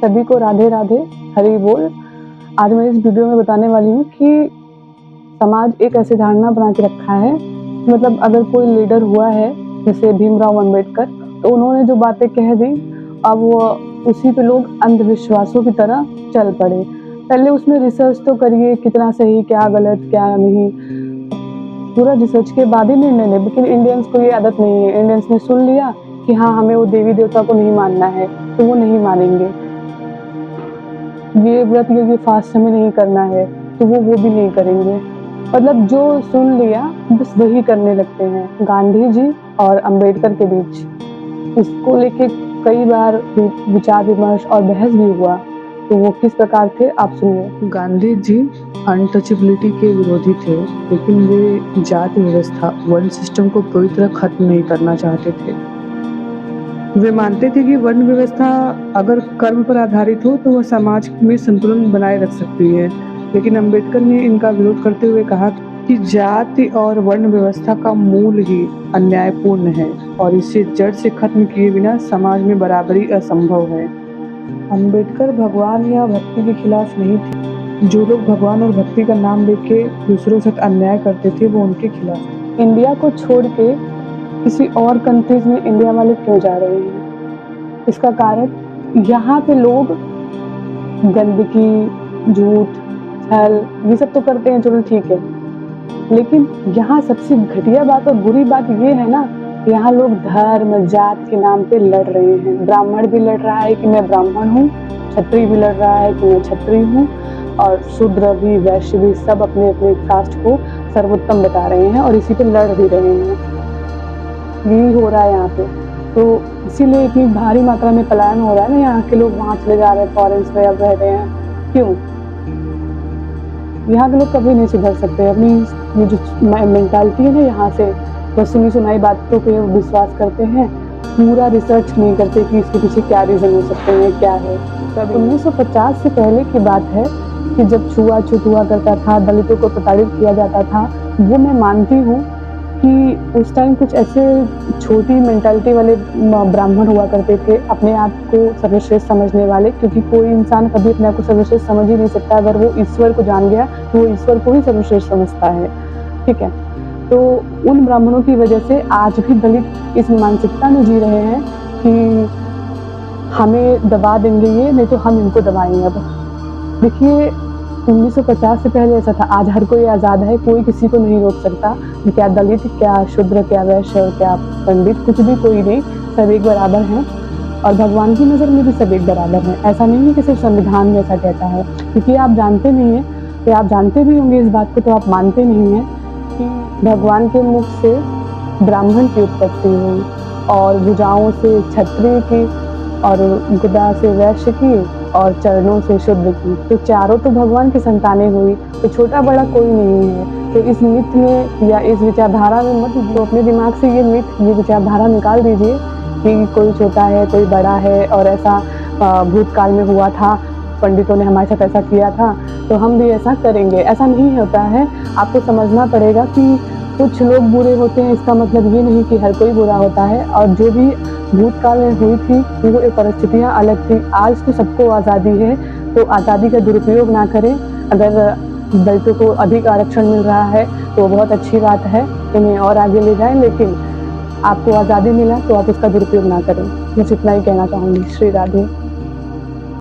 सभी को राधे राधे, हरि बोल। आज मैं इस वीडियो में बताने वाली हूँ कि समाज एक ऐसी धारणा बना के रखा है, मतलब अगर कोई लीडर हुआ है जैसे भीमराव अंबेडकर, तो उन्होंने जो बातें कह दी अब वो उसी पे लोग अंधविश्वासों की तरह चल पड़े। पहले उसमें रिसर्च तो करिए, कितना सही, क्या गलत, क्या नहीं, पूरा रिसर्च के बाद ही निर्णय ले। लेकिन इंडियंस को ये आदत नहीं है। इंडियंस ने सुन लिया कि हाँ, हमें वो देवी देवता को नहीं मानना है, तो वो नहीं मानेंगे। ये व्रत ये फास्ट हमें नहीं करना है, तो वो भी नहीं करेंगे। मतलब जो सुन लिया बस वही करने लगते हैं। गांधी जी और अंबेडकर के बीच इसको लेके कई बार विचार विमर्श और बहस भी हुआ, तो वो किस प्रकार थे आप सुनिए। गांधी जी अनटचेबिलिटी के विरोधी थे, लेकिन वे जाति व्यवस्था वर्ण सिस्टम को पूरी तरह खत्म नहीं करना चाहते थे। वे मानते थे कि वर्ण व्यवस्था अगर कर्म पर आधारित हो तो वह समाज में संतुलन बनाए रख सकती है, लेकिन अंबेडकर ने इनका विरोध करते हुए कहा कि जाति और वर्ण व्यवस्था का मूल ही अन्यायपूर्ण है और इसे जड़ से खत्म किए बिना समाज में बराबरी असंभव है। अंबेडकर भगवान या भक्ति के खिलाफ नहीं थे। जो लोग भगवान और भक्ति का नाम लेके दूसरों के साथ अन्याय करते थे वो उनके खिलाफ थे। इंडिया को छोड़ के किसी और कंट्रीज में इंडिया वाले क्यों जा रहे हैं? इसका कारण यहाँ पे लोग गंदगी, झूठ, छल ये सब तो करते हैं, चलो ठीक है, लेकिन यहाँ सबसे घटिया बात और बुरी बात ये है ना, यहाँ लोग धर्म जात के नाम पे लड़ रहे हैं। ब्राह्मण भी लड़ रहा है कि मैं ब्राह्मण हूँ, क्षत्रिय भी लड़ रहा है कि मैं क्षत्रिय हूँ, और शूद्र भी वैश्य भी सब अपने अपने कास्ट को सर्वोत्तम बता रहे हैं और इसी पे लड़ भी रहे हैं। यही हो रहा है यहाँ पे, तो इसीलिए इतनी भारी मात्रा में पलायन हो रहा है ना। यहाँ के लोग वहाँ चले जा रहे हैं, फॉरेन्स में अब रह रहे हैं। क्यों? यहाँ के लोग कभी नहीं सुधर सकते। अपनी ये जो मेंटालिटी है ना, यहाँ से बस सुनी सुनाई बातों पे विश्वास करते हैं, पूरा रिसर्च नहीं करते कि इसके पीछे क्या रीजन हो सकते हैं, क्या है। तब 1950 से पहले की बात है कि जब छुआछूत हुआ करता था, दलितों को प्रताड़ित किया जाता था, वो मैं मानती हूँ कि उस टाइम कुछ ऐसे छोटी मेंटालिटी वाले ब्राह्मण हुआ करते थे, अपने आप को सर्वश्रेष्ठ समझने वाले, क्योंकि कोई इंसान कभी अपने आप को सर्वश्रेष्ठ समझ ही नहीं सकता। अगर वो ईश्वर को जान गया तो वो ईश्वर को ही सर्वश्रेष्ठ समझता है, ठीक है। तो उन ब्राह्मणों की वजह से आज भी दलित इस मानसिकता में जी रहे हैं कि हमें दबा देंगे ये, नहीं तो हम इनको दबाएंगे। अब देखिए 1950 से पहले ऐसा था, आज हर कोई आज़ाद है, कोई किसी को नहीं रोक सकता। क्या दलित, क्या शूद्र, क्या वैश्य और क्या पंडित, कुछ भी कोई नहीं, सब एक बराबर हैं और भगवान की नज़र में भी सब एक बराबर हैं। ऐसा नहीं है कि सिर्फ संविधान में ऐसा कहता है, क्योंकि आप जानते नहीं हैं, या आप जानते भी होंगे इस बात को तो आप मानते नहीं हैं कि भगवान के मुख से ब्राह्मण की उत्पत्ति हुई और भुजाओं से क्षत्रिय की और गुदा से वैश्य की और चरणों से शूद्र की, तो चारों तो भगवान की संतानें हुई, तो छोटा बड़ा कोई नहीं है। तो इस मिथ में या इस विचारधारा में मत, तो अपने दिमाग से ये मिथ, ये विचारधारा निकाल दीजिए कि कोई छोटा है कोई बड़ा है और ऐसा भूतकाल में हुआ था, पंडितों ने हमारे साथ ऐसा किया था तो हम भी ऐसा करेंगे। ऐसा नहीं होता है। आपको समझना पड़ेगा कि कुछ लोग बुरे होते हैं, इसका मतलब ये नहीं कि हर कोई बुरा होता है, और जो भी भूतकाल में हुई थी वो एक परिस्थितियाँ अलग थी। आज तो सबको आज़ादी है, तो आज़ादी का दुरुपयोग ना करें। अगर दलितों को अधिक आरक्षण मिल रहा है तो बहुत अच्छी बात है, इन्हें और आगे ले जाएं, लेकिन आपको आज़ादी मिला तो आप इसका दुरुपयोग ना करें। बस इतना ही कहना चाहूँगी। श्री राधे।